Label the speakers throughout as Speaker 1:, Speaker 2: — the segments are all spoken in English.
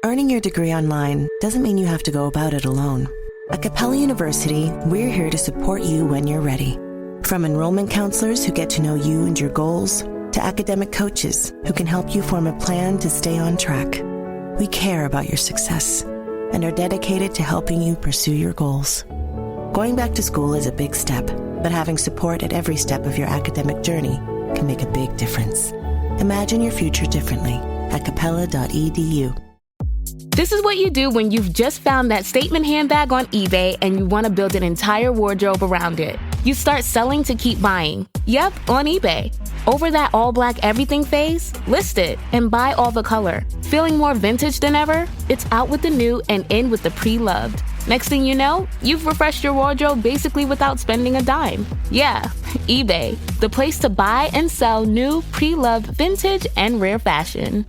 Speaker 1: Earning your degree online doesn't mean you have to go about it alone. At Capella University, we're here to support you when you're ready. From enrollment counselors who get to know you and your goals, to academic coaches who can help you form a plan to stay on track. We care about your success and are dedicated to helping you pursue your goals. Going back to school is a big step, but having support at every step of your academic journey can make a big difference. Imagine your future differently at capella.edu.
Speaker 2: This is what you do when you've just found that statement handbag on eBay and you want to build an entire wardrobe around it. You start selling to keep buying. Yep, on eBay. Over that all-black everything phase? List it and buy all the color. Feeling more vintage than ever? It's out with the new and in with the pre-loved. Next thing you know, you've refreshed your wardrobe basically without spending a dime. Yeah, eBay, the place to buy and sell new, pre-loved, vintage, and rare fashion.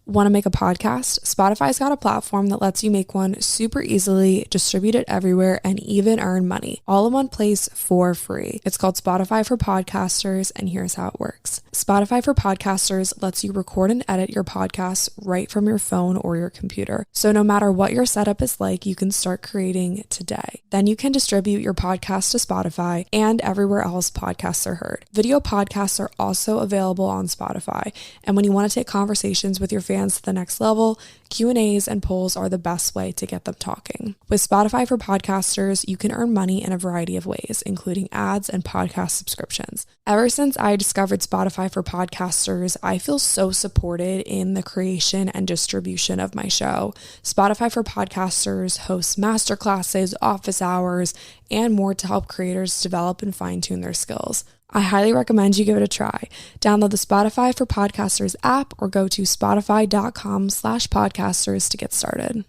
Speaker 3: Want to make a podcast? Spotify's got a platform that lets you make one super easily, distribute it everywhere, and even earn money, all in one place for free. It's called Spotify for Podcasters, and here's how it works. Spotify for Podcasters lets you record and edit your podcasts right from your phone or your computer. So no matter what your setup is like, you can start creating today. Then you can distribute your podcast to Spotify and everywhere else podcasts are heard. Video podcasts are also available on Spotify, and when you want to take conversations with your fans to the next level, Q&As and polls are the best way to get them talking. With Spotify for Podcasters, you can earn money in a variety of ways, including ads and podcast subscriptions. Ever since I discovered Spotify for Podcasters, I feel so supported in the creation and distribution of my show. Spotify for Podcasters hosts masterclasses, office hours, and more to help creators develop and fine-tune their skills. I highly recommend you give it a try. Download the Spotify for Podcasters app or go to spotify.com/podcasters to get started.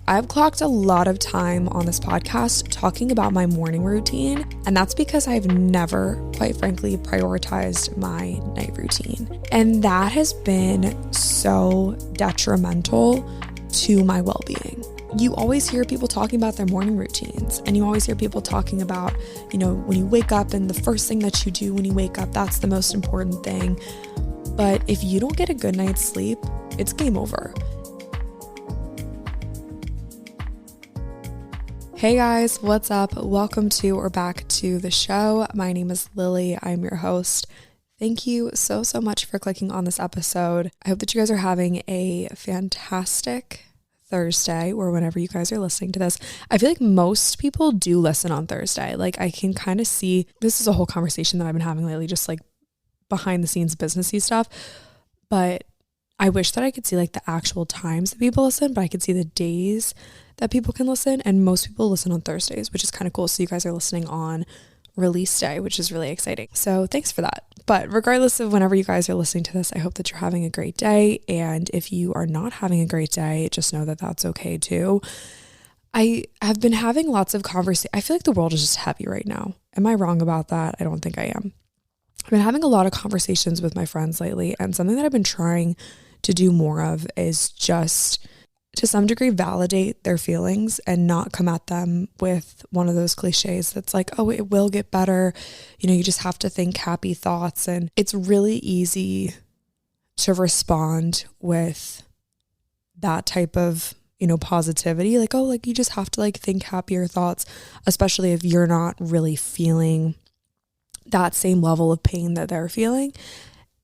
Speaker 3: I've clocked a lot of time on this podcast talking about my morning routine, and that's because I've never, quite frankly, prioritized my night routine. And that has been so detrimental to my well-being. You always hear people talking about their morning routines, and you always hear people talking about, when you wake up and the first thing that you do when you wake up, that's the most important thing. But if you don't get a good night's sleep, it's game over. Hey guys, what's up? Welcome to or back to the show. My name is Lily. I'm your host. Thank you so much for clicking on this episode. I hope that you guys are having a fantastic Thursday or whenever you guys are listening to this. I feel like most people do listen on Thursday. Like I can kind of see, this is a whole conversation that I've been having lately, just like behind the scenes businessy stuff. But I wish that I could see like the actual times that people listen, but I could see the days that people can listen. And most people listen on Thursdays, which is kind of cool. So you guys are listening on release day, which is really exciting. So thanks for that. But regardless of whenever you guys are listening to this, I hope that you're having a great day. And if you are not having a great day, just know that that's okay too. I have been having lots of conversations. I feel like the world is just heavy right now. Am I wrong about that? I don't think I am. I've been having a lot of conversations with my friends lately, and something that I've been trying to do more of is just to some degree validate their feelings and not come at them with one of those cliches that's like, oh, it will get better. You just have to think happy thoughts. And it's really easy to respond with that type of, positivity. Like, oh, like you just have to like think happier thoughts, especially if you're not really feeling that same level of pain that they're feeling.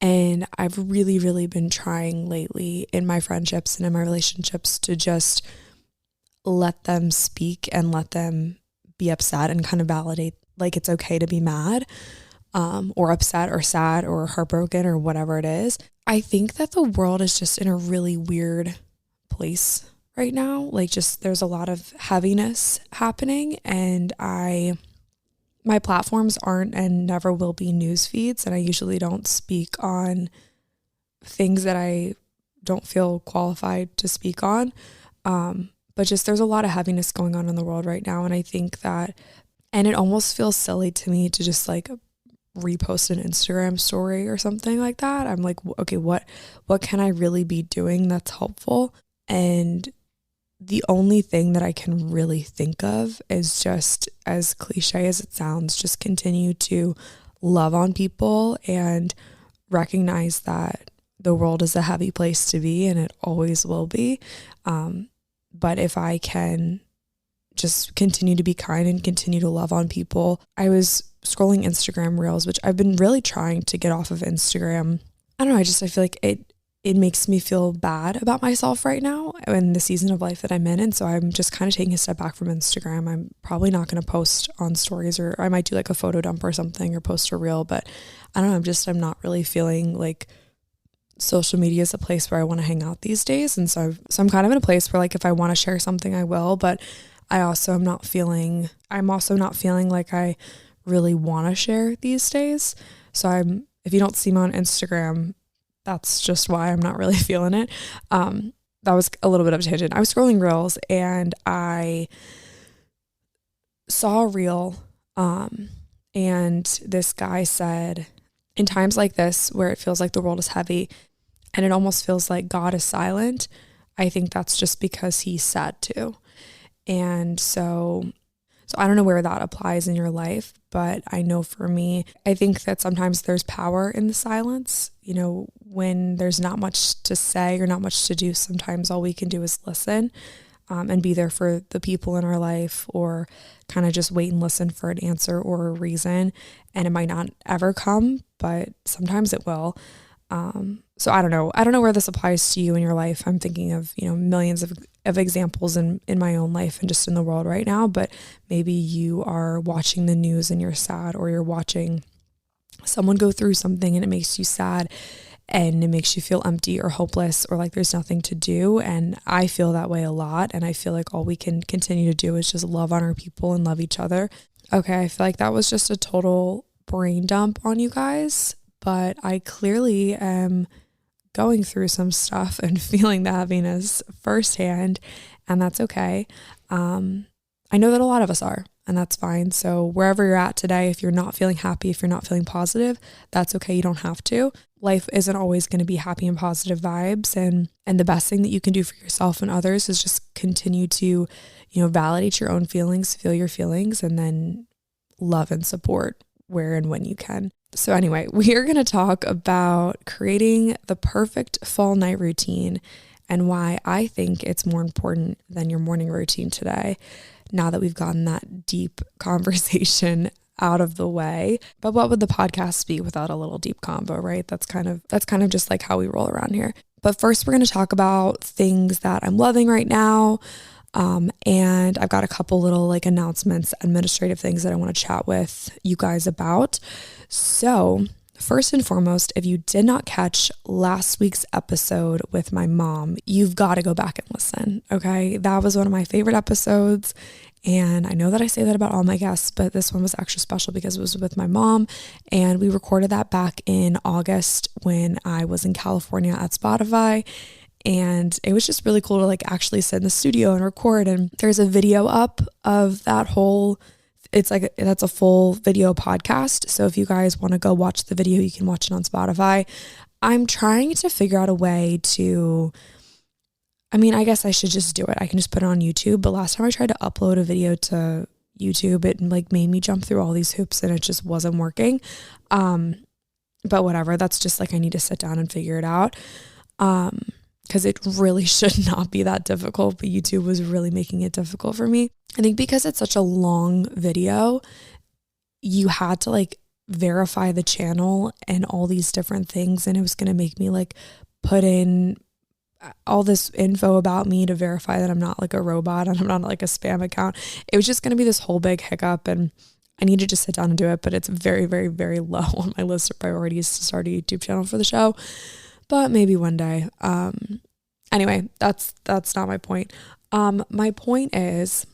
Speaker 3: And I've really been trying lately in my friendships and in my relationships to just let them speak and let them be upset and kind of validate like it's okay to be mad or upset or sad or heartbroken or whatever it is. I think that the world is just in a really weird place right now. Like just there's a lot of heaviness happening, and my platforms aren't and never will be news feeds, and I usually don't speak on things that I don't feel qualified to speak on. But just there's a lot of heaviness going on in the world right now, and I think that, and it almost feels silly to me to just like repost an Instagram story or something like that. I'm like, okay, what can I really be doing that's helpful? And the only thing that I can really think of is just, as cliche as it sounds, just continue to love on people and recognize that the world is a heavy place to be, and it always will be. But if I can just continue to be kind and continue to love on people. I was scrolling Instagram Reels, which I've been really trying to get off of Instagram. I don't know, I feel like it makes me feel bad about myself right now in the season of life that I'm in. And so I'm just kind of taking a step back from Instagram. I'm probably not going to post on stories, or I might do like a photo dump or something, or post a reel, but I don't know, I'm not really feeling like social media is a place where I want to hang out these days. And so I'm kind of in a place where like if I want to share something, I will, but I'm also not feeling like I really want to share these days. So if you don't see me on Instagram, that's just why I'm not really feeling it. That was a little bit of a tangent. I was scrolling Reels and I saw a reel, and this guy said, in times like this where it feels like the world is heavy and it almost feels like God is silent, I think that's just because he's sad too. And so I don't know where that applies in your life, but I know for me, I think that sometimes there's power in the silence. You know, when there's not much to say or not much to do, sometimes all we can do is listen, and be there for the people in our life, or kind of just wait and listen for an answer or a reason. And it might not ever come, but sometimes it will. So I don't know where this applies to you in your life. I'm thinking of, millions of examples in my own life and just in the world right now, but maybe you are watching the news and you're sad, or you're watching someone go through something and it makes you sad and it makes you feel empty or hopeless, or like there's nothing to do. And I feel that way a lot. And I feel like all we can continue to do is just love on our people and love each other. Okay. I feel like that was just a total brain dump on you guys, but I clearly am going through some stuff and feeling the heaviness firsthand, and that's okay. I know that a lot of us are, and that's fine. So wherever you're at today, if you're not feeling happy, if you're not feeling positive, that's okay. You don't have to. Life isn't always going to be happy and positive vibes, and the best thing that you can do for yourself and others is just continue to, validate your own feelings, feel your feelings, and then love and support where and when you can. So anyway, we are going to talk about creating the perfect fall night routine and why I think it's more important than your morning routine today, now that we've gotten that deep conversation out of the way. But what would the podcast be without a little deep convo, right? That's kind of just like how we roll around here. But first, we're going to talk about things that I'm loving right now. And I've got a couple little announcements, administrative things that I want to chat with you guys about. So first and foremost, if you did not catch last week's episode with my mom, you've got to go back and listen. Okay. That was one of my favorite episodes. And I know that I say that about all my guests, but this one was extra special because it was with my mom, and we recorded that back in August when I was in California at Spotify. And it was just really cool to actually sit in the studio and record. And there's a video up of that whole, that's a full video podcast. So if you guys want to go watch the video, you can watch it on Spotify. I'm trying to figure out a way to, I guess I should just do it. I can just put it on YouTube. But last time I tried to upload a video to YouTube, it made me jump through all these hoops and it just wasn't working. But whatever, that's just I need to sit down and figure it out. Because it really should not be that difficult, but YouTube was really making it difficult for me. I think because it's such a long video, you had to verify the channel and all these different things, and it was going to make me put in all this info about me to verify that I'm not a robot and I'm not a spam account. It was just going to be this whole big hiccup, and I need to just sit down and do it, but it's very, very, very low on my list of priorities to start a YouTube channel for the show. But maybe one day. Anyway, that's not my point. My point is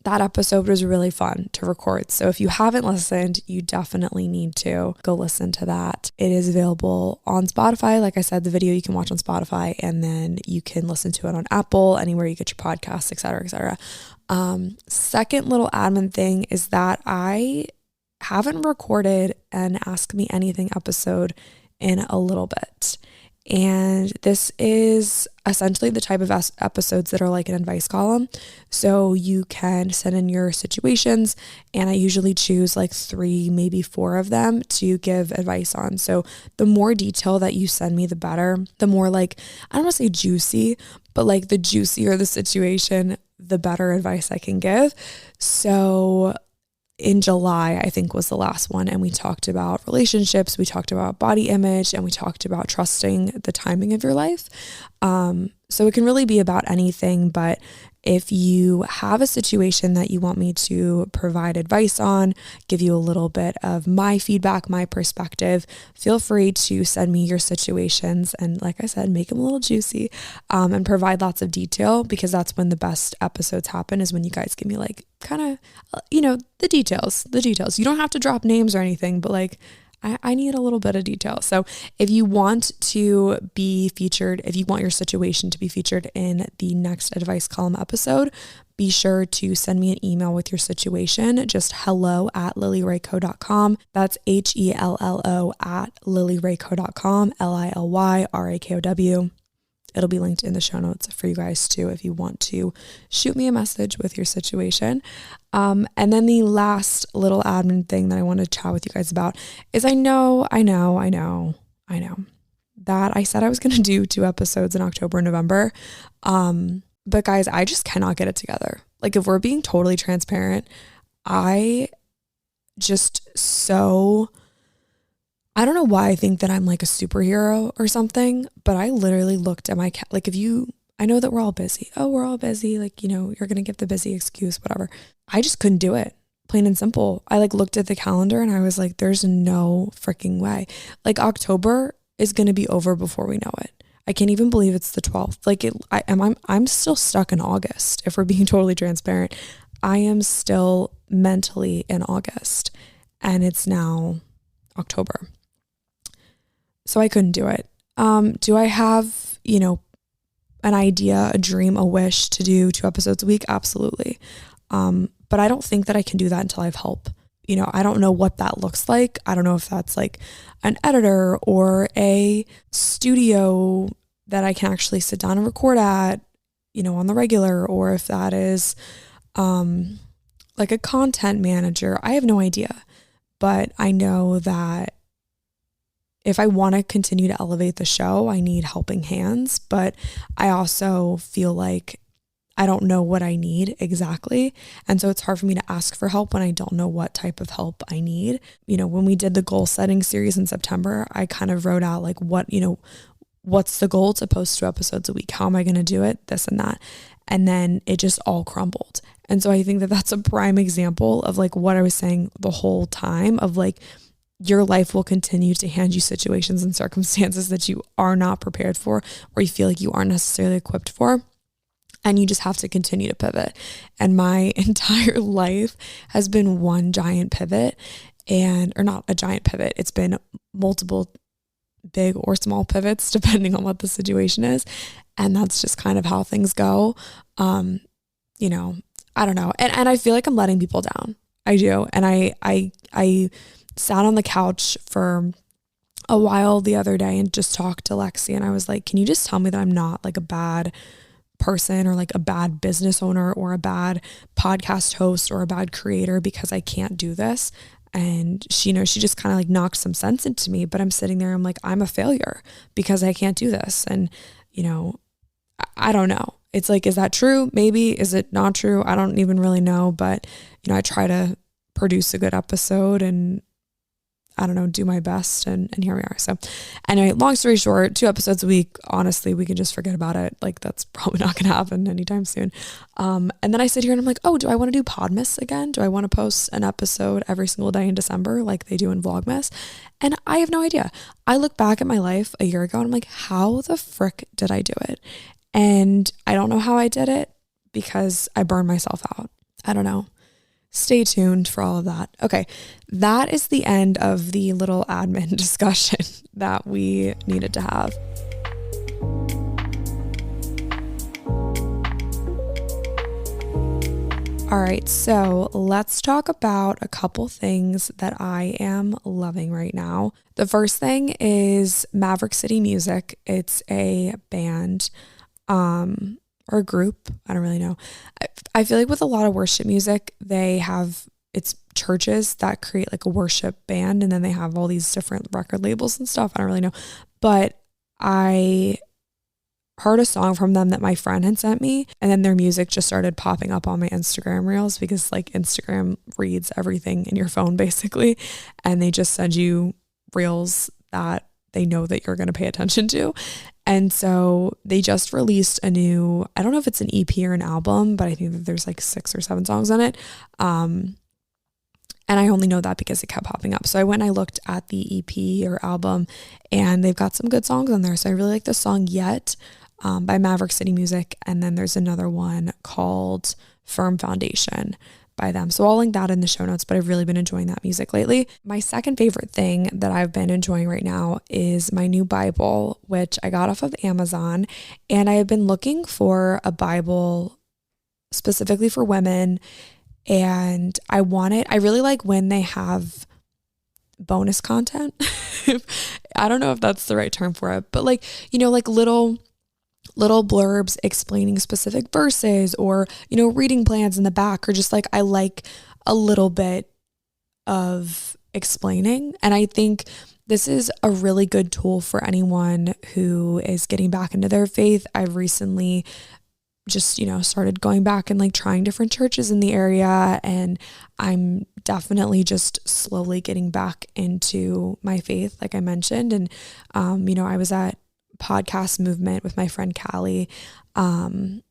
Speaker 3: that episode was really fun to record. So if you haven't listened, you definitely need to go listen to that. It is available on Spotify. Like I said, the video you can watch on Spotify, and then you can listen to it on Apple, anywhere you get your podcasts, et cetera, et cetera. Second little admin thing is that I haven't recorded an Ask Me Anything episode in a little bit. And this is essentially the type of episodes that are like an advice column. So you can send in your situations, and I usually choose like 3, maybe 4 of them to give advice on. So the more detail that you send me, the better. The more like, I don't want to say juicy, but like the juicier the situation, the better advice I can give. So in July, I think was the last one. And we talked about relationships, we talked about body image, and we talked about trusting the timing of your life. So it can really be about anything, but if you have a situation that you want me to provide advice on, give you a little bit of my feedback, my perspective, feel free to send me your situations. And like I said, make them a little juicy, and provide lots of detail, because that's when the best episodes happen, is when you guys give me like kind of, the details. You don't have to drop names or anything, but like, I need a little bit of detail. So if you want to be featured, if you want your situation to be featured in the next advice column episode, be sure to send me an email with your situation. Just hello@lillyrayco.com. That's HELLO@lillyrayco.com, LILYRAKOW. It'll be linked in the show notes for you guys too, if you want to shoot me a message with your situation. And then the last little admin thing that I want to chat with you guys about is I know that I said I was going to do 2 episodes in October and November. But guys, I just cannot get it together. Like, if we're being totally transparent, I don't know why I think that I'm like a superhero or something, but I literally looked at my like, I know that we're all busy. Oh, we're all busy. Like, you're going to give the busy excuse, whatever. I just couldn't do it. Plain and simple. I like looked at the calendar and I was like, there's no freaking way. Like, October is going to be over before we know it. I can't even believe it's the 12th. Like, I'm still stuck in August. If we're being totally transparent, I am still mentally in August, and it's now October. So I couldn't do it. Do I have, an idea, a dream, a wish to do 2 episodes a week? Absolutely. But I don't think that I can do that until I have help. I don't know what that looks like. I don't know if that's like an editor or a studio that I can actually sit down and record at, on the regular, or if that is like a content manager. I have no idea. But I know that if I want to continue to elevate the show, I need helping hands. But I also feel like I don't know what I need exactly. And so it's hard for me to ask for help when I don't know what type of help I need. When we did the goal setting series in September, I kind of wrote out like what's the goal to post 2 episodes a week? How am I going to do it? This and that. And then it just all crumbled. And so I think that that's a prime example of like what I was saying the whole time, of like, your life will continue to hand you situations and circumstances that you are not prepared for, or you feel like you aren't necessarily equipped for. And you just have to continue to pivot. And my entire life has been one giant pivot, or not a giant pivot. It's been multiple big or small pivots depending on what the situation is. And that's just kind of how things go. I don't know. And I feel like I'm letting people down. I do. And I sat on the couch for a while the other day and just talked to Lexi, and I was like, can you just tell me that I'm not like a bad person or like a bad business owner or a bad podcast host or a bad creator because I can't do this? And she just kind of like knocked some sense into me, but I'm sitting there, I'm like, I'm a failure because I can't do this. And, I don't know. It's like, is that true? Maybe. Is it not true? I don't even really know. But, I try to produce a good episode and I don't know, do my best, and here we are. So anyway, long story short, 2 episodes a week, honestly, we can just forget about it. Like, that's probably not going to happen anytime soon. And then I sit here and I'm like, oh, do I want to do Podmas again? Do I want to post an episode every single day in December like they do in Vlogmas? And I have no idea. I look back at my life a year ago and I'm like, how the frick did I do it? And I don't know how I did it because I burned myself out. I don't know. Stay tuned for all of that. Okay, that is the end of the little admin discussion that we needed to have. All All right, so let's talk about a couple things that I am loving right now. The first thing is Maverick City Music. It's a band or a group. I don't really know. I feel like with a lot of worship music, it's churches that create like a worship band, and then they have all these different record labels and stuff. I don't really know. But I heard a song from them that my friend had sent me, and then their music just started popping up on my Instagram reels, because like Instagram reads everything in your phone basically, and they just send you reels that they know that you're going to pay attention to. And so they just released a new, I don't know if it's an EP or an album, but I think that there's like 6 or 7 songs on it. And I only know that because it kept popping up. So I went and I looked at the EP or album, and they've got some good songs on there. So I really like the song Yet by Maverick City Music. And then there's another one called Firm Foundation by them. So I'll link that in the show notes, but I've really been enjoying that music lately. My second favorite thing that I've been enjoying right now is my new Bible, which I got off of Amazon. And I have been looking for a Bible specifically for women. And I really like when they have bonus content. I don't know if that's the right term for it, but like, you know, like little blurbs explaining specific verses, or, you know, reading plans in the back, or just like, I like a little bit of explaining. And I think this is a really good tool for anyone who is getting back into their faith. I've recently just, you know, started going back and like trying different churches in the area, and I'm definitely just slowly getting back into my faith, like I mentioned. And you know, I was at Podcast Movement with my friend Callie, and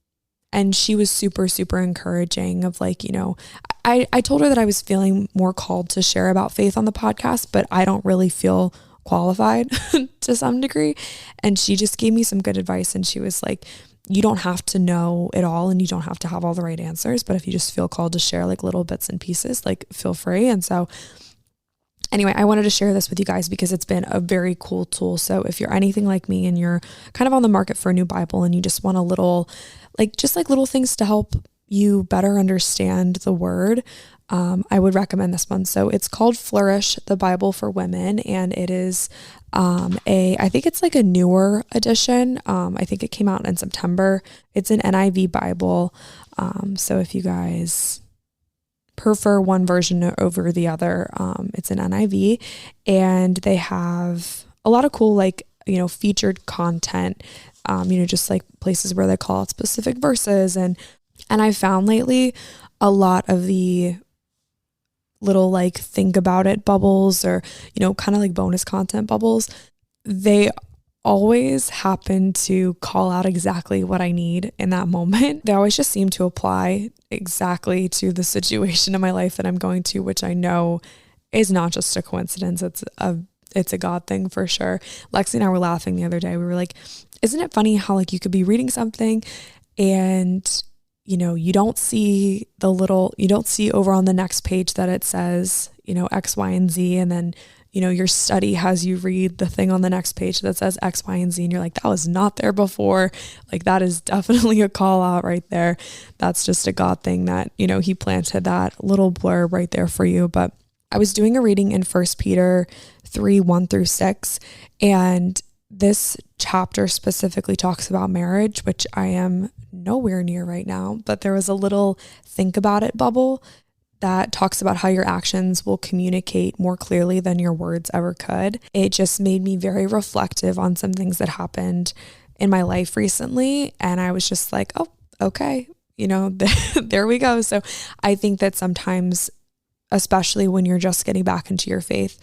Speaker 3: she was super, super encouraging of like, you know, I told her that I was feeling more called to share about faith on the podcast, but I don't really feel qualified to some degree. And she just gave me some good advice, and she was like, you don't have to know it all, and you don't have to have all the right answers, but if you just feel called to share like little bits and pieces, like feel free. And so anyway, I wanted to share this with you guys because it's been a very cool tool. So if you're anything like me and you're kind of on the market for a new Bible, and you just want a little, like just like little things to help you better understand the word, I would recommend this one. So it's called Flourish, the Bible for Women, and it is I think it's like a newer edition. I think it came out in September. It's an NIV Bible. So if you guys prefer one version over the other, it's an NIV, and they have a lot of cool, like, you know, featured content, you know, just like places where they call out specific verses. And I found lately a lot of the little like think about it bubbles, or, you know, kind of like bonus content bubbles, they always happen to call out exactly what I need in that moment. They always just seem to apply exactly to the situation in my life that I'm going to, which I know is not just a coincidence. It's a God thing for sure. Lexi and I were laughing the other day. We were like, isn't it funny how like you could be reading something and, you know, you don't see over on the next page that it says, you know, X, Y, and Z. And then, you know, your study has you read the thing on the next page that says X, Y, and Z. And you're like, that was not there before. Like, that is definitely a call out right there. That's just a God thing that, you know, he planted that little blurb right there for you. But I was doing a reading in 1 Peter 3:1-6. And this chapter specifically talks about marriage, which I am nowhere near right now, but there was a little think about it bubble that talks about how your actions will communicate more clearly than your words ever could. It just made me very reflective on some things that happened in my life recently. And I was just like, oh, okay, you know, there we go. So I think that sometimes, especially when you're just getting back into your faith,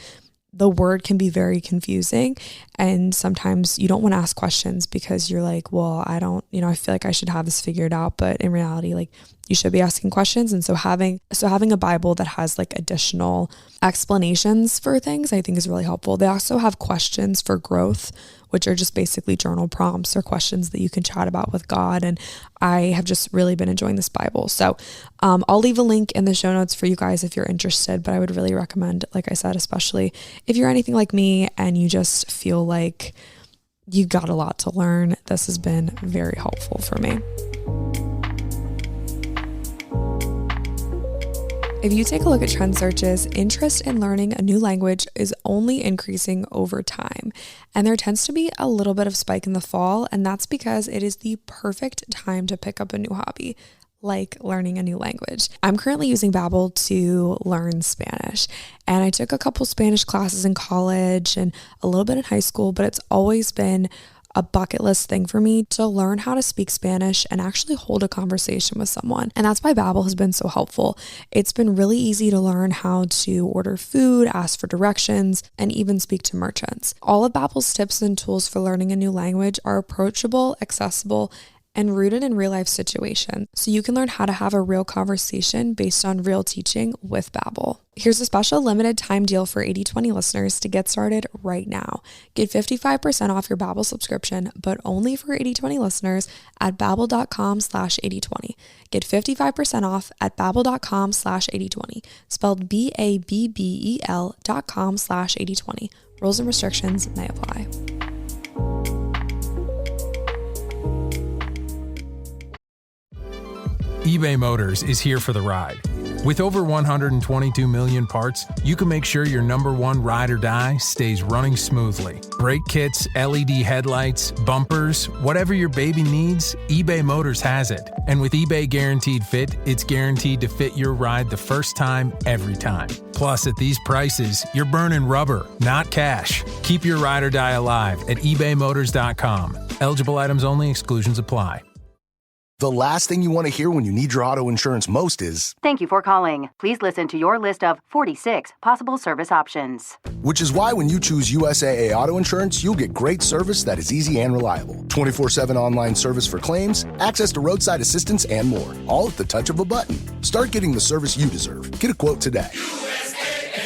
Speaker 3: the word can be very confusing. And sometimes you don't want to ask questions because you're like, well, I don't, you know, I feel like I should have this figured out. But in reality, like, you should be asking questions. And so having a Bible that has like additional explanations for things, I think is really helpful. They also have questions for growth, which are just basically journal prompts or questions that you can chat about with God. And I have just really been enjoying this Bible. So I'll leave a link in the show notes for you guys if you're interested, but I would really recommend, like I said, especially if you're anything like me and you just feel like you got a lot to learn, this has been very helpful for me. If you take a look at trend searches, interest in learning a new language is only increasing over time. And there tends to be a little bit of spike in the fall, and that's because it is the perfect time to pick up a new hobby, like learning a new language. I'm currently using Babbel to learn Spanish, and I took a couple Spanish classes in college and a little bit in high school, but it's always been a bucket list thing for me to learn how to speak Spanish and actually hold a conversation with someone. And that's why Babbel has been so helpful. It's been really easy to learn how to order food, ask for directions, and even speak to merchants. All of Babbel's tips and tools for learning a new language are approachable, accessible, and rooted in real life situations. So you can learn how to have a real conversation based on real teaching with Babbel. Here's a special limited time deal for 80/20 listeners to get started right now. Get 55% off your Babbel subscription, but only for 80/20 listeners at babbel.com/8020. Get 55% off at babbel.com/8020, spelled BABBEL.com/8020. Rules and restrictions may apply.
Speaker 4: eBay Motors is here for the ride. With over 122 million parts, you can make sure your number one ride or die stays running smoothly. Brake kits, LED headlights, bumpers, whatever your baby needs, eBay Motors has it. And with eBay Guaranteed Fit, it's guaranteed to fit your ride the first time, every time. Plus, at these prices, you're burning rubber, not cash. Keep your ride or die alive at ebaymotors.com. Eligible items only, exclusions apply.
Speaker 5: The last thing you want to hear when you need your auto insurance most is,
Speaker 6: "Thank you for calling. Please listen to your list of 46 possible service options."
Speaker 5: which is why when you choose USAA Auto Insurance, you'll get great service that is easy and reliable. 24/7 online service for claims, access to roadside assistance, and more, all at the touch of a button. Start getting the service you deserve. Get a quote today.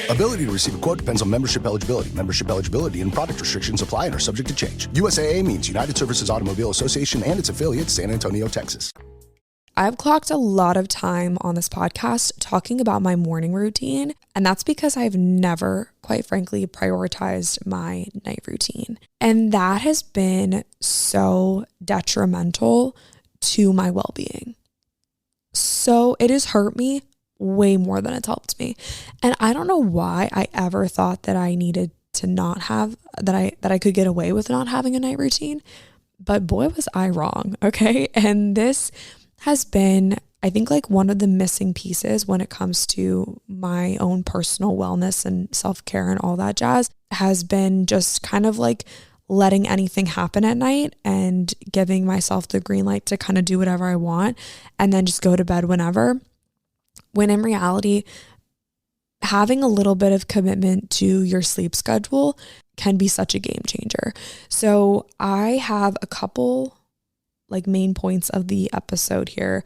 Speaker 5: Ability to receive a quote depends on membership eligibility. Membership eligibility and product restrictions apply and are subject to change. USAA means United Services Automobile Association and its affiliates, San Antonio, Texas.
Speaker 3: I've clocked a lot of time on this podcast talking about my morning routine, and that's because I've never, quite frankly, prioritized my night routine. And that has been so detrimental to my well-being. So it has hurt me way more than it's helped me. And I don't know why I ever thought that I needed to not have, that I could get away with not having a night routine, but boy, was I wrong. Okay. And this has been, I think, like one of the missing pieces when it comes to my own personal wellness and self-care and all that jazz, has been just kind of like letting anything happen at night and giving myself the green light to kind of do whatever I want and then just go to bed whenever. When in reality, having a little bit of commitment to your sleep schedule can be such a game changer. So I have a couple like main points of the episode here.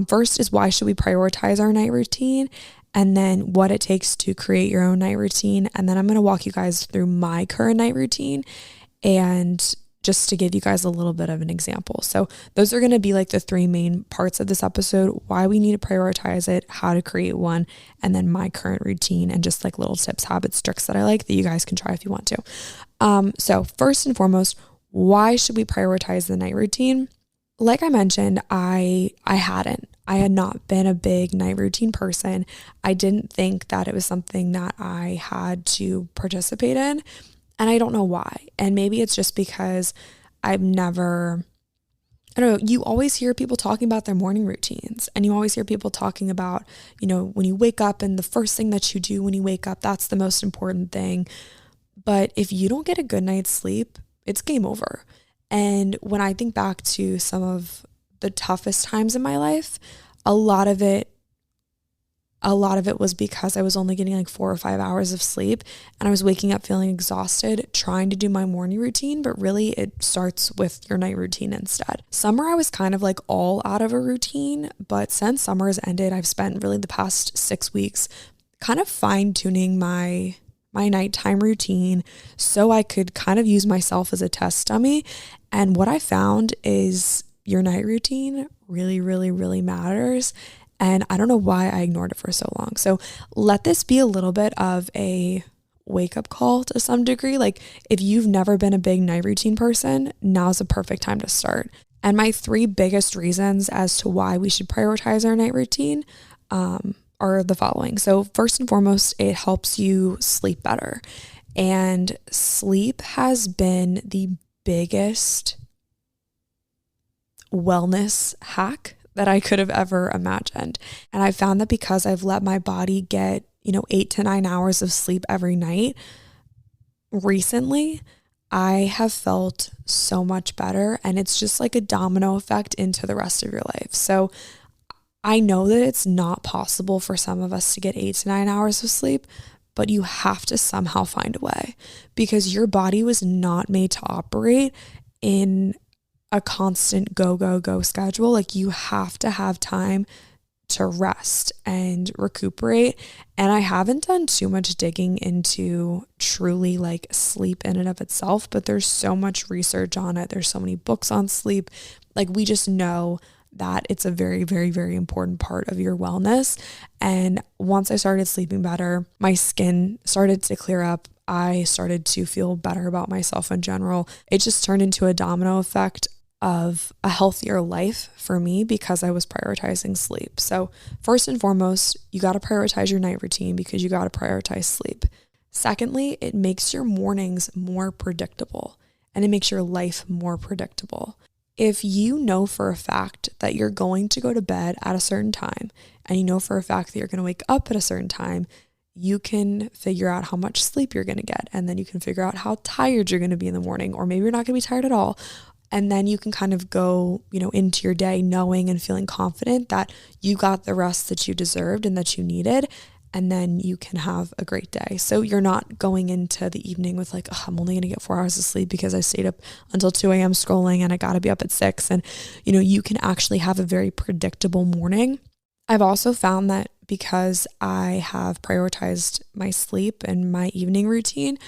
Speaker 3: First is, why should we prioritize our night routine? And then what it takes to create your own night routine. And then I'm going to walk you guys through my current night routine, and just to give you guys a little bit of an example. So those are going to be like the three main parts of this episode: why we need to prioritize it, how to create one, and then my current routine and just like little tips, habits, tricks that I like that you guys can try if you want to. So first and foremost, why should we prioritize the night routine? Like I mentioned, I had not been a big night routine person. I didn't think that it was something that I had to participate in. And I don't know why. And maybe it's just because I don't know, you always hear people talking about their morning routines, and you always hear people talking about, when you wake up and the first thing that you do when you wake up, that's the most important thing. But if you don't get a good night's sleep, it's game over. And when I think back to some of the toughest times in my life, a lot of it was because I was only getting like 4 or 5 hours of sleep, and I was waking up feeling exhausted trying to do my morning routine, but really it starts with your night routine instead. Summer, I was kind of like all out of a routine, but since summer has ended, I've spent really the past 6 weeks kind of fine-tuning my nighttime routine so I could kind of use myself as a test dummy. And what I found is your night routine really, really, really matters. And I don't know why I ignored it for so long. So let this be a little bit of a wake up call to some degree. Like, if you've never been a big night routine person, now's a perfect time to start. And my 3 biggest reasons as to why we should prioritize our night routine are are the following. So first and foremost, it helps you sleep better. And sleep has been the biggest wellness hack that I could have ever imagined. And I found that because I've let my body get, 8 to 9 hours of sleep every night recently, I have felt so much better. And it's just like a domino effect into the rest of your life. So I know that it's not possible for some of us to get 8 to 9 hours of sleep, but you have to somehow find a way, because your body was not made to operate in a constant go schedule. Like, you have to have time to rest and recuperate. And I haven't done too much digging into truly like sleep in and of itself, but there's so much research on it. There's so many books on sleep. Like, we just know that it's a very, very, very important part of your wellness. And once I started sleeping better, my skin started to clear up. I started to feel better about myself in general. It just turned into a domino effect of a healthier life for me because I was prioritizing sleep. So first and foremost, you got to prioritize your night routine because you got to prioritize sleep. Secondly, it makes your mornings more predictable and it makes your life more predictable. If you know for a fact that you're going to go to bed at a certain time and you know for a fact that you're going to wake up at a certain time, you can figure out how much sleep you're going to get. And then you can figure out how tired you're going to be in the morning, or maybe you're not going to be tired at all. And then you can kind of go, into your day knowing and feeling confident that you got the rest that you deserved and that you needed. And then you can have a great day. So you're not going into the evening with like, oh, I'm only going to get 4 hours of sleep because I stayed up until 2 a.m. scrolling and I got to be up at 6. And, you can actually have a very predictable morning. I've also found that because I have prioritized my sleep and my evening routine,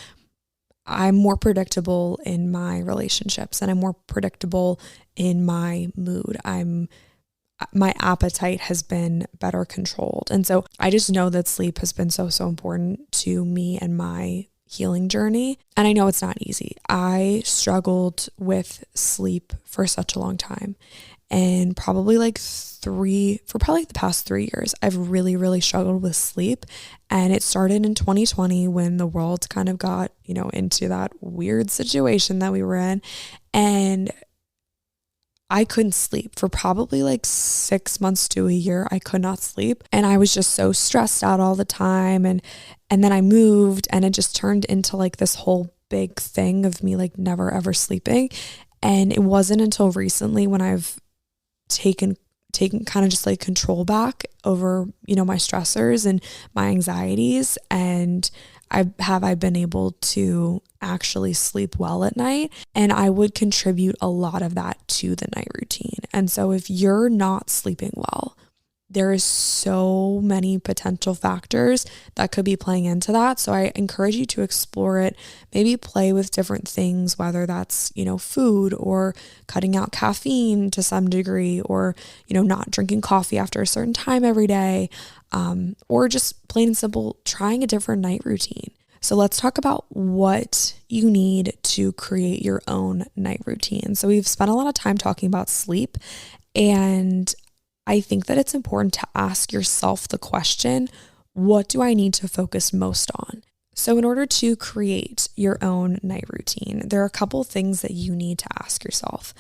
Speaker 3: I'm more predictable in my relationships and I'm more predictable in my mood. My appetite has been better controlled. And so I just know that sleep has been so important to me and my healing journey. And I know it's not easy. I struggled with sleep for such a long time. And probably the past 3 years, I've really, really struggled with sleep. And it started in 2020 when the world kind of got, into that weird situation that we were in. And I couldn't sleep for probably like 6 months to a year. I could not sleep. And I was just so stressed out all the time. And then I moved and it just turned into like this whole big thing of me like never ever sleeping. And it wasn't until recently when I've taken kind of just like control back over, my stressors and my anxieties. And I've been able to actually sleep well at night. And I would contribute a lot of that to the night routine. And so if you're not sleeping well, there is so many potential factors that could be playing into that. So I encourage you to explore it, maybe play with different things, whether that's, food or cutting out caffeine to some degree, or, not drinking coffee after a certain time every day, or just plain and simple, trying a different night routine. So let's talk about what you need to create your own night routine. So we've spent a lot of time talking about sleep, and I think that it's important to ask yourself the question, what do I need to focus most on? So in order to create your own night routine, there are a couple things that you need to ask yourself.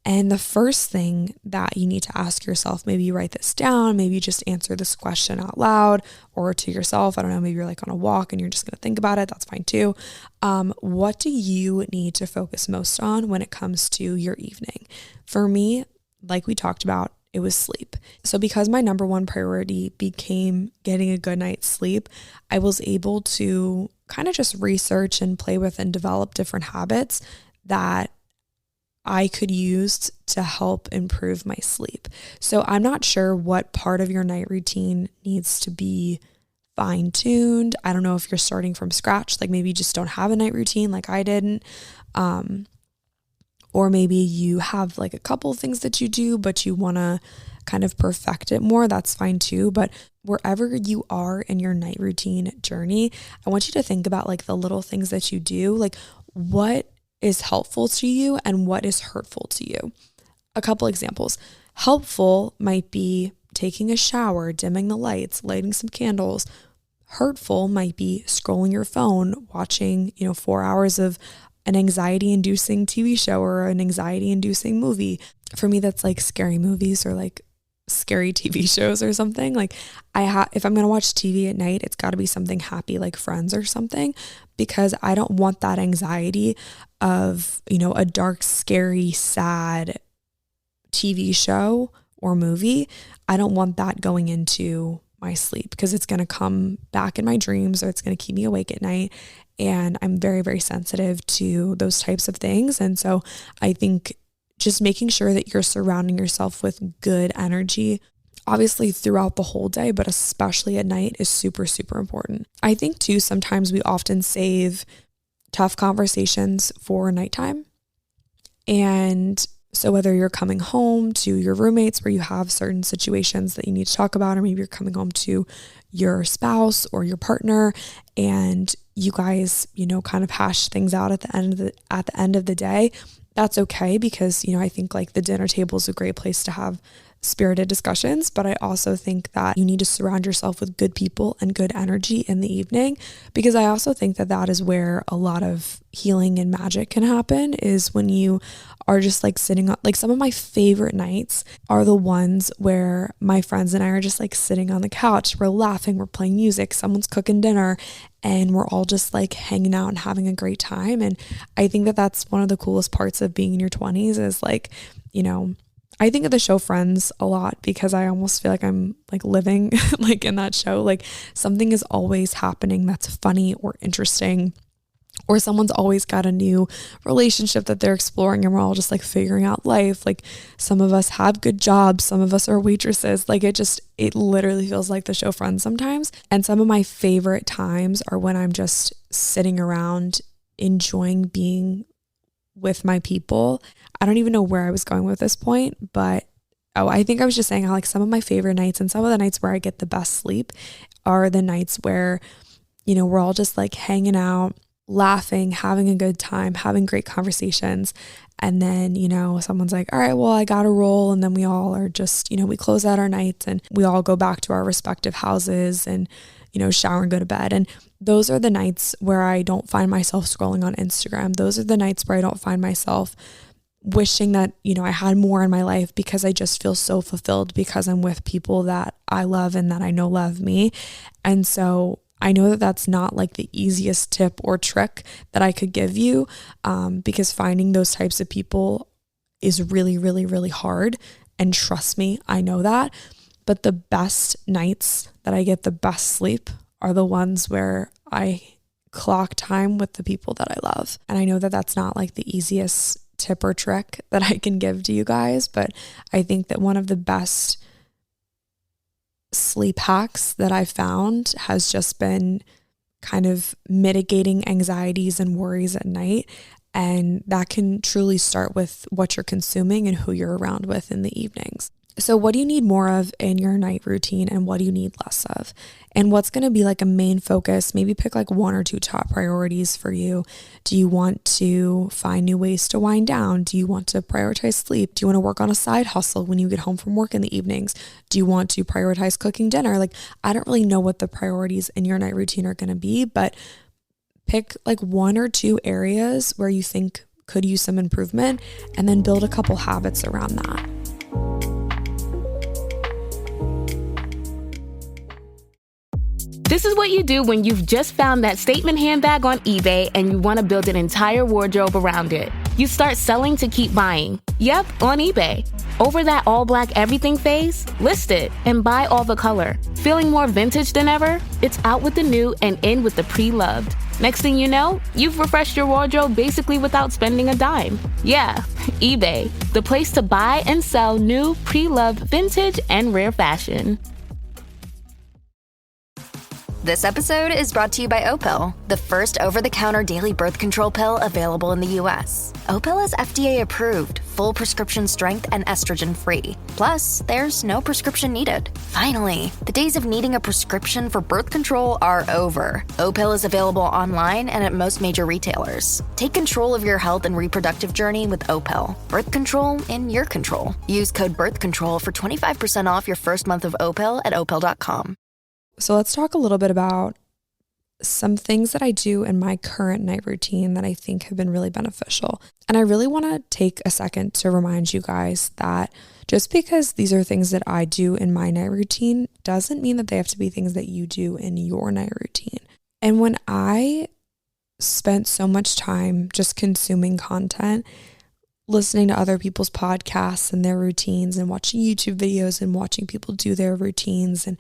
Speaker 3: And the first thing that you need to ask yourself, maybe you write this down, maybe you just answer this question out loud or to yourself. I don't know, maybe you're like on a walk and you're just going to think about it. That's fine too. What do you need to focus most on when it comes to your evening? For me, like we talked about, it was sleep. So because my number one priority became getting a good night's sleep, I was able to kind of just research and play with and develop different habits that I could use to help improve my sleep. So I'm not sure what part of your night routine needs to be fine-tuned. I don't know if you're starting from scratch, like maybe you just don't have a night routine like I didn't. Or maybe you have like a couple of things that you do, but you want to kind of perfect it more. That's fine too. But wherever you are in your night routine journey, I want you to think about like the little things that you do, like what is helpful to you and what is hurtful to you. A couple examples. Helpful might be taking a shower, dimming the lights, lighting some candles. Hurtful might be scrolling your phone, watching, 4 hours of an anxiety-inducing TV show or an anxiety-inducing movie. For me, that's like scary movies or like scary TV shows or something. Like if I'm going to watch TV at night, it's got to be something happy like Friends or something, because I don't want that anxiety of, a dark, scary, sad TV show or movie. I don't want that going into my sleep, because it's going to come back in my dreams or it's going to keep me awake at night. And I'm very, very sensitive to those types of things. And so I think just making sure that you're surrounding yourself with good energy, obviously throughout the whole day, but especially at night, is super, super important. I think too, sometimes we often save tough conversations for nighttime. And so whether you're coming home to your roommates where you have certain situations that you need to talk about, or maybe you're coming home to your spouse or your partner and you guys, kind of hash things out at the end of the day, that's okay, because, I think like the dinner table is a great place to have spirited discussions, but I also think that you need to surround yourself with good people and good energy in the evening, because I also think that that is where a lot of healing and magic can happen, is when you are just like sitting on, like some of my favorite nights are the ones where my friends and I are just like sitting on the couch, we're laughing, we're playing music, someone's cooking dinner, and we're all just like hanging out and having a great time. And I think that that's one of the coolest parts of being in your 20s is like, I think of the show Friends a lot, because I almost feel like I'm like living like in that show. Like something is always happening that's funny or interesting, or someone's always got a new relationship that they're exploring, and we're all just like figuring out life. Like some of us have good jobs, some of us are waitresses. Like it literally feels like the show Friends sometimes. And some of my favorite times are when I'm just sitting around enjoying being with my people. I don't even know where I was going with this point, but I think I was just saying how like some of my favorite nights and some of the nights where I get the best sleep are the nights where, we're all just like hanging out, laughing, having a good time, having great conversations. And then, someone's like, all right, well, I got to roll. And then we all are just, we close out our nights and we all go back to our respective houses and, shower and go to bed. And those are the nights where I don't find myself scrolling on Instagram. Those are the nights where I don't find myself wishing that, I had more in my life, because I just feel so fulfilled because I'm with people that I love and that I know love me. And so I know that that's not like the easiest tip or trick that I could give you, because finding those types of people is really, really, really hard. And trust me, I know that. But the best nights that I get the best sleep are the ones where I clock time with the people that I love. And I know that that's not like the easiest tip or trick that I can give to you guys, but I think that one of the best sleep hacks that I found has just been kind of mitigating anxieties and worries at night. And that can truly start with what you're consuming and who you're around with in the evenings. So what do you need more of in your night routine, and what do you need less of? And what's going to be like a main focus? Maybe pick like 1 or 2 top priorities for you. Do you want to find new ways to wind down? Do you want to prioritize sleep? Do you want to work on a side hustle when you get home from work in the evenings? Do you want to prioritize cooking dinner? Like, I don't really know what the priorities in your night routine are going to be, but pick like 1 or 2 areas where you think could use some improvement, and then build a couple habits around that.
Speaker 2: This is what you do when you've just found that statement handbag on eBay and you want to build an entire wardrobe around it. You start selling to keep buying. Yep, on eBay. Over that all-black everything phase? List it and buy all the color. Feeling more vintage than ever? It's out with the new and in with the pre-loved. Next thing you know, you've refreshed your wardrobe basically without spending a dime. Yeah, eBay, the place to buy and sell new, pre-loved, vintage, and rare fashion.
Speaker 7: This episode is brought to you by Opill, the first over-the-counter daily birth control pill available in the U.S. Opill is FDA approved, full prescription strength, and estrogen-free. Plus, there's no prescription needed. Finally, the days of needing a prescription for birth control are over. Opill is available online and at most major retailers. Take control of your health and reproductive journey with Opill. Birth control in your control. Use code BIRTHCONTROL for 25% off your first month of Opill at opill.com.
Speaker 3: So let's talk a little bit about some things that I do in my current night routine that I think have been really beneficial. And I really want to take a second to remind you guys that just because these are things that I do in my night routine doesn't mean that they have to be things that you do in your night routine. And when I spent so much time just consuming content, listening to other people's podcasts and their routines and watching YouTube videos and watching people do their routines and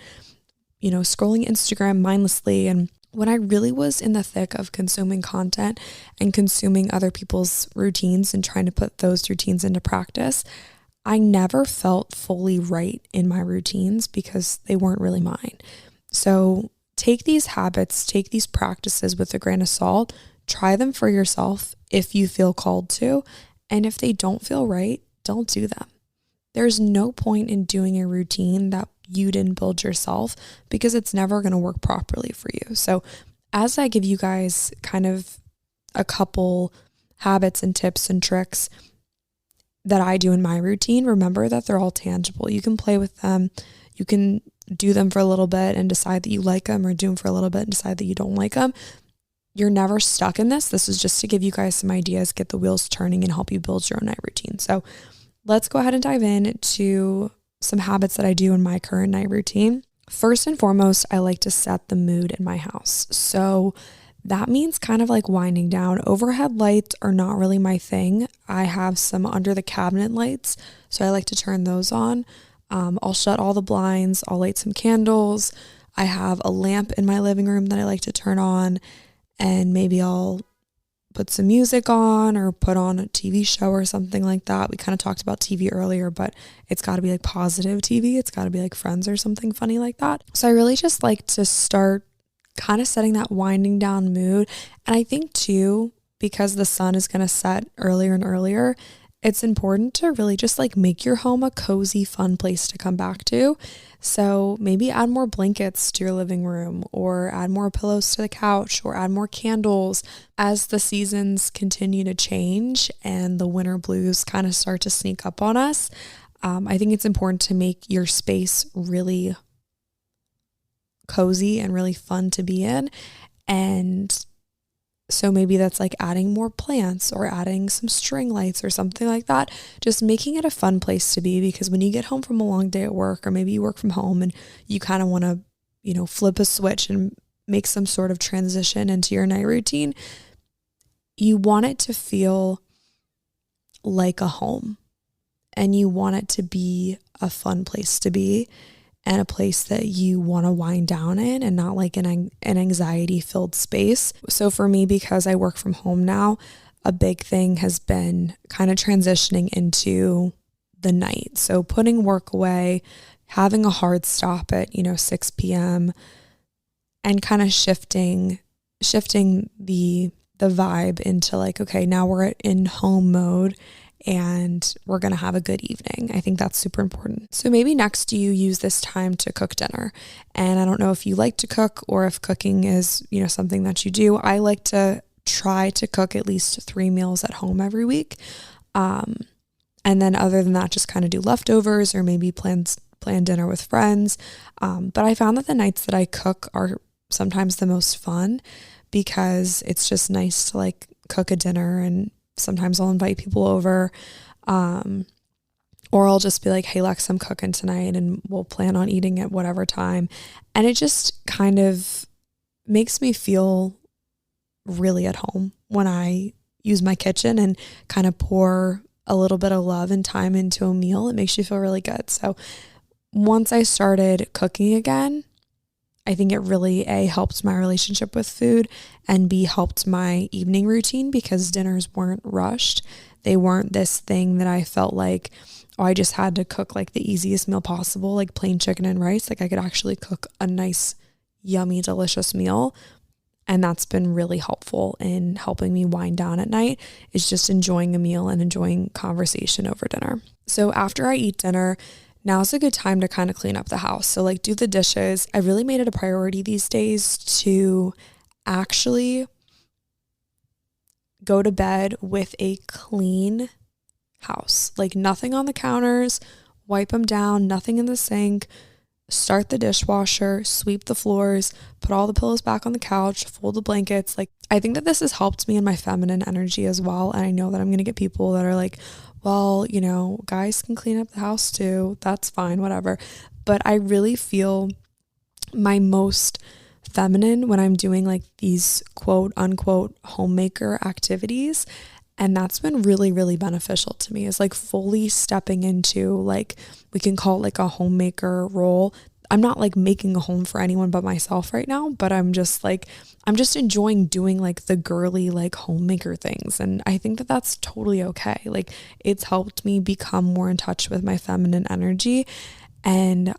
Speaker 3: scrolling Instagram mindlessly. And when I really was in the thick of consuming content and consuming other people's routines and trying to put those routines into practice, I never felt fully right in my routines because they weren't really mine. So take these habits, take these practices with a grain of salt, try them for yourself if you feel called to. And if they don't feel right, don't do them. There's no point in doing a routine that you didn't build yourself because it's never going to work properly for you. So as I give you guys kind of a couple habits and tips and tricks that I do in my routine, remember that they're all tangible. You can play with them. You can do them for a little bit and decide that you like them, or do them for a little bit and decide that you don't like them. You're never stuck in this. This is just to give you guys some ideas, get the wheels turning, and help you build your own night routine. So let's go ahead and dive into some habits that I do in my current night routine. First and foremost, I like to set the mood in my house. So that means kind of like winding down. Overhead lights are not really my thing. I have some under the cabinet lights, so I like to turn those on. I'll shut all the blinds. I'll light some candles. I have a lamp in my living room that I like to turn on, and maybe I'll put some music on or put on a TV show or something like that. We kind of talked about TV earlier, but it's got to be like positive TV. It's got to be like Friends or something funny like that. So I really just like to start kind of setting that winding down mood. And I think too, because the sun is going to set earlier and earlier, it's important to really just like make your home a cozy, fun place to come back to. So maybe add more blankets to your living room, or add more pillows to the couch, or add more candles. As the seasons continue to change and the winter blues kind of start to sneak up on us, I think it's important to make your space really cozy and really fun to be in. And so maybe that's like adding more plants or adding some string lights or something like that. Just making it a fun place to be, because when you get home from a long day at work, or maybe you work from home and you kind of want to, flip a switch and make some sort of transition into your night routine, you want it to feel like a home, and you want it to be a fun place to be, and a place that you want to wind down in, and not like an anxiety-filled space. So for me, because I work from home now, a big thing has been kind of transitioning into the night. So putting work away, having a hard stop at 6 p.m. and kind of shifting the vibe into like, okay, now we're in home mode and we're going to have a good evening. I think that's super important. So maybe next you use this time to cook dinner. And I don't know if you like to cook, or if cooking is, something that you do. I like to try to cook at least 3 meals at home every week. And then other than that, just kind of do leftovers, or maybe plan dinner with friends. But I found that the nights that I cook are sometimes the most fun, because it's just nice to like cook a dinner, and sometimes I'll invite people over, or I'll just be like, hey, Lex, I'm cooking tonight, and we'll plan on eating at whatever time. And it just kind of makes me feel really at home when I use my kitchen and kind of pour a little bit of love and time into a meal. It makes you feel really good. So once I started cooking again, I think it really helped my relationship with food, and helped my evening routine, because dinners weren't rushed. They weren't this thing that I felt like, oh, I just had to cook like the easiest meal possible, like plain chicken and rice. Like I could actually cook a nice, yummy, delicious meal. And that's been really helpful in helping me wind down at night, is just enjoying a meal and enjoying conversation over dinner. So after I eat dinner, now's a good time to kind of clean up the house. So like do the dishes. I really made it a priority these days to actually go to bed with a clean house. Like nothing on the counters, wipe them down, nothing in the sink. Start the dishwasher, sweep the floors, put all the pillows back on the couch, fold the blankets. Like, I think that this has helped me in my feminine energy as well. And I know that I'm going to get people that are like, well, you know, guys can clean up the house too. That's fine, whatever. But I really feel my most feminine when I'm doing like these quote unquote homemaker activities. And that's been really, really beneficial to me, is like fully stepping into, like, we can call it like a homemaker role. I'm not like making a home for anyone but myself right now, but I'm just enjoying doing like the girly, like homemaker things. And I think that that's totally okay. Like it's helped me become more in touch with my feminine energy. And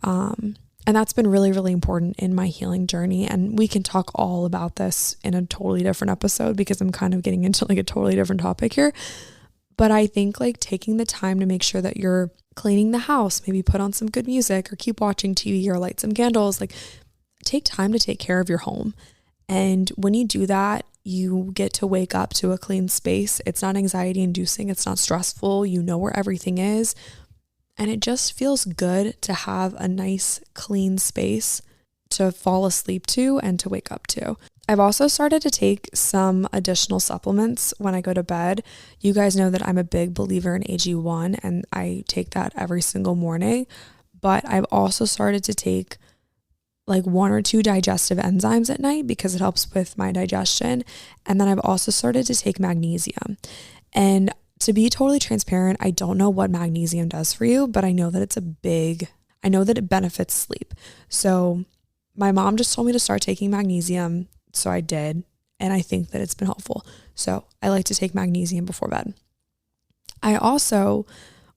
Speaker 3: that's been really, really important in my healing journey. And we can talk all about this in a totally different episode, because I'm kind of getting into like a totally different topic here. But I think like taking the time to make sure that you're cleaning the house, maybe put on some good music or keep watching TV or light some candles, like take time to take care of your home. And when you do that, you get to wake up to a clean space. It's not anxiety inducing. It's not stressful. You know where everything is. And it just feels good to have a nice, clean space to fall asleep to and to wake up to. I've also started to take some additional supplements when I go to bed. You guys know that I'm a big believer in AG1, and I take that every single morning. But I've also started to take like 1 or 2 digestive enzymes at night because it helps with my digestion. And then I've also started to take magnesium. And to be totally transparent, I don't know what magnesium does for you, but I know that I know that it benefits sleep. So my mom just told me to start taking magnesium. So I did. And I think that it's been helpful. So I like to take magnesium before bed. I also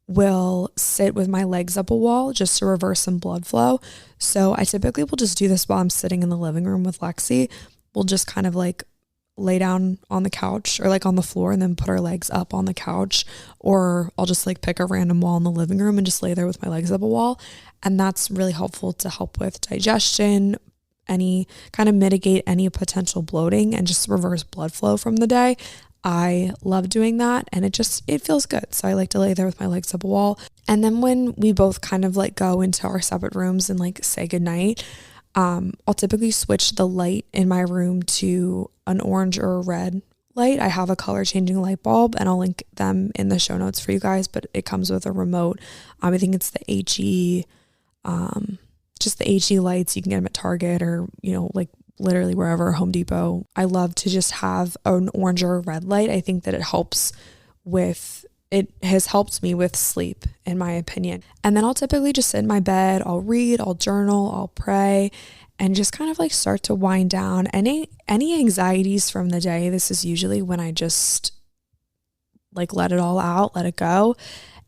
Speaker 3: will sit with my legs up a wall just to reverse some blood flow. So I typically will just do this while I'm sitting in the living room with Lexi. We'll just kind of like lay down on the couch or like on the floor and then put our legs up on the couch, or I'll just like pick a random wall in the living room and just lay there with my legs up a wall. And that's really helpful to help with digestion, any kind of mitigate any potential bloating and just reverse blood flow from the day. I love doing that, and it feels good. So I like to lay there with my legs up a wall. And then when we both kind of like go into our separate rooms and like say goodnight, I'll typically switch the light in my room to an orange or a red light. I have a color changing light bulb, and I'll link them in the show notes for you guys, but it comes with a remote. I think it's the HE, just the HE lights. You can get them at Target or, you know, like literally wherever, Home Depot. I love to just have an orange or a red light. I think that it has helped me with sleep, in my opinion. And then I'll typically just sit in my bed, I'll read, I'll journal, I'll pray, and just kind of like start to wind down any anxieties from the day. This is usually when I just like let it all out, let it go.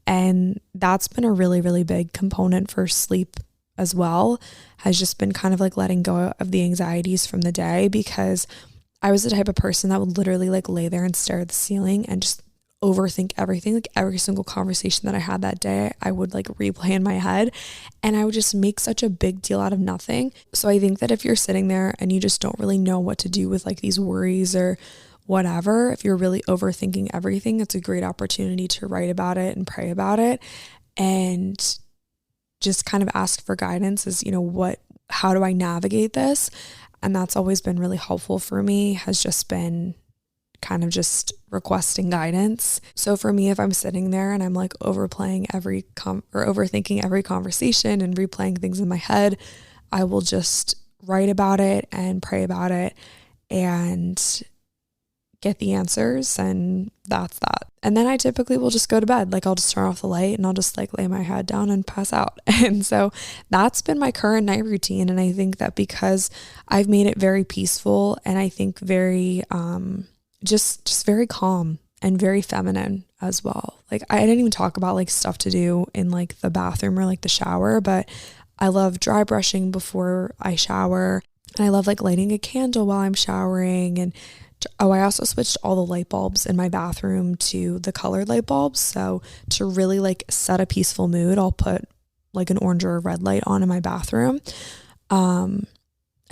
Speaker 3: And that's been a really, really big component for sleep as well, has just been kind of like letting go of the anxieties from the day, because I was the type of person that would literally like lay there and stare at the ceiling and just overthink everything. Like every single conversation that I had that day, I would like replay in my head, and I would just make such a big deal out of nothing. So I think that if you're sitting there and you just don't really know what to do with like these worries or whatever, if you're really overthinking everything, it's a great opportunity to write about it and pray about it and just kind of ask for guidance as, you know, how do I navigate this? And that's always been really helpful for me, has just been kind of just requesting guidance. So for me, if I'm sitting there and I'm like overthinking every conversation and replaying things in my head, I will just write about it and pray about it and get the answers, and that's that. And then I typically will just go to bed. Like I'll just turn off the light and I'll just like lay my head down and pass out. And so that's been my current night routine. And I think that because I've made it very peaceful, and I think very just very calm and very feminine as well. Like I didn't even talk about like stuff to do in like the bathroom or like the shower, but I love dry brushing before I shower. And I love like lighting a candle while I'm showering. And I also switched all the light bulbs in my bathroom to the colored light bulbs. So to really like set a peaceful mood, I'll put like an orange or a red light on in my bathroom. And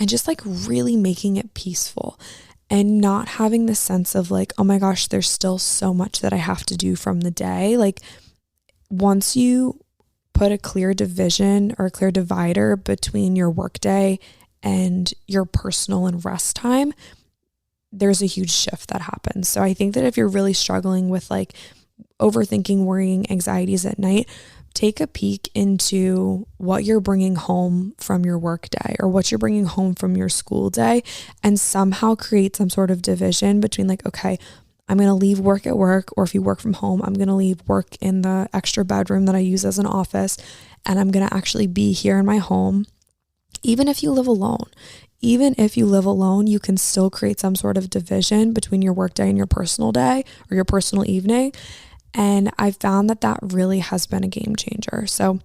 Speaker 3: just like really making it peaceful and not having the sense of like, oh my gosh, there's still so much that I have to do from the day. Like once you put a clear division or a clear divider between your workday and your personal and rest time, there's a huge shift that happens. So I think that if you're really struggling with like overthinking, worrying, anxieties at night, take a peek into what you're bringing home from your work day or what you're bringing home from your school day, and somehow create some sort of division between like, okay, I'm going to leave work at work, or if you work from home, I'm going to leave work in the extra bedroom that I use as an office, and I'm going to actually be here in my home. Even if you live alone, you can still create some sort of division between your work day and your personal day or your personal evening. And I found that that really has been a game changer. So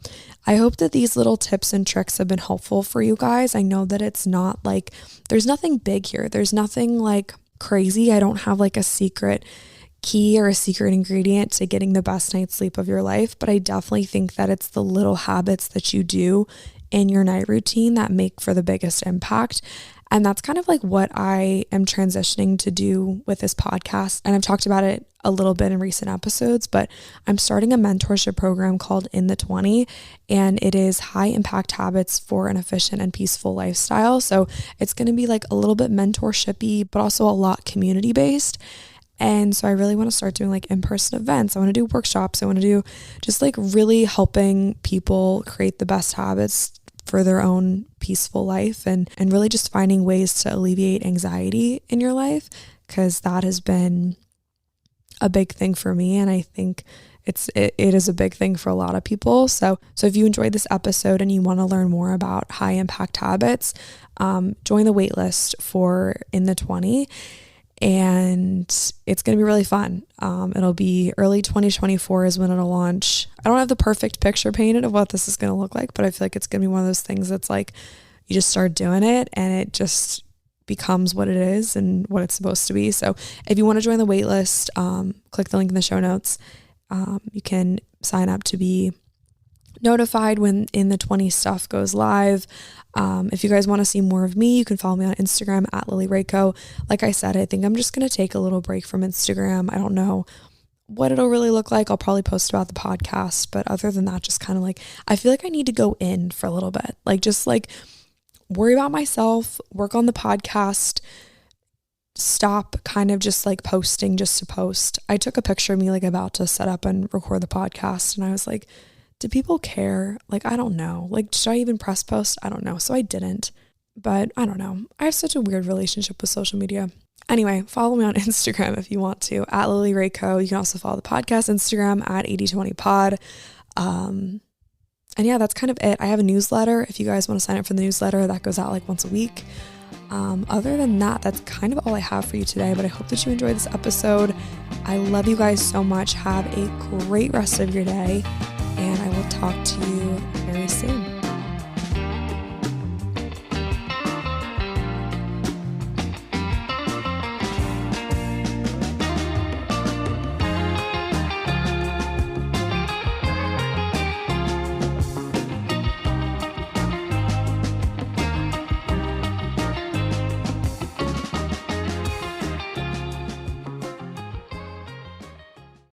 Speaker 3: I hope that these little tips and tricks have been helpful for you guys. I know that it's not like, there's nothing big here. There's nothing like crazy. I don't have like a secret key or a secret ingredient to getting the best night's sleep of your life. But I definitely think that it's the little habits that you do in your night routine that make for the biggest impact. And that's kind of like what I am transitioning to do with this podcast. And I've talked about it a little bit in recent episodes, but I'm starting a mentorship program called In the 20, and it is high impact habits for an efficient and peaceful lifestyle. So it's going to be like a little bit mentorshipy, but also a lot community based. And so I really want to start doing like in-person events. I want to do workshops. I want to do just like really helping people create the best habits for their own peaceful life, and really just finding ways to alleviate anxiety in your life, because that has been a big thing for me. And I think it is a big thing for a lot of people. So if you enjoyed this episode and you want to learn more about high impact habits, join the waitlist for In the 20. And it's going to be really fun. It'll be early 2024 is when it'll launch. I don't have the perfect picture painted of what this is going to look like, but I feel like it's going to be one of those things that's like, you just start doing it and it just becomes what it is and what it's supposed to be. So if you want to join the waitlist, click the link in the show notes. You can sign up to be notified when In the 20 stuff goes live. If you guys want to see more of me, you can follow me on Instagram at LilyRayco. Like I said, I think I'm just going to take a little break from Instagram. I don't know what it'll really look like. I'll probably post about the podcast, but other than that, just kind of like, I feel like I need to go in for a little bit, like just like worry about myself, work on the podcast, stop kind of just like posting just to post. I took a picture of me like about to set up and record the podcast, and I was like, do people care? Like, I don't know. Like, should I even press post? I don't know. So I didn't, but I don't know. I have such a weird relationship with social media. Anyway, follow me on Instagram if you want to, at LilyRayco. You can also follow the podcast Instagram at 8020pod. And yeah, that's kind of it. I have a newsletter. If you guys want to sign up for the newsletter, that goes out like once a week. Other than that, that's kind of all I have for you today, but I hope that you enjoyed this episode. I love you guys so much. Have a great rest of your day, and I will talk to you very soon.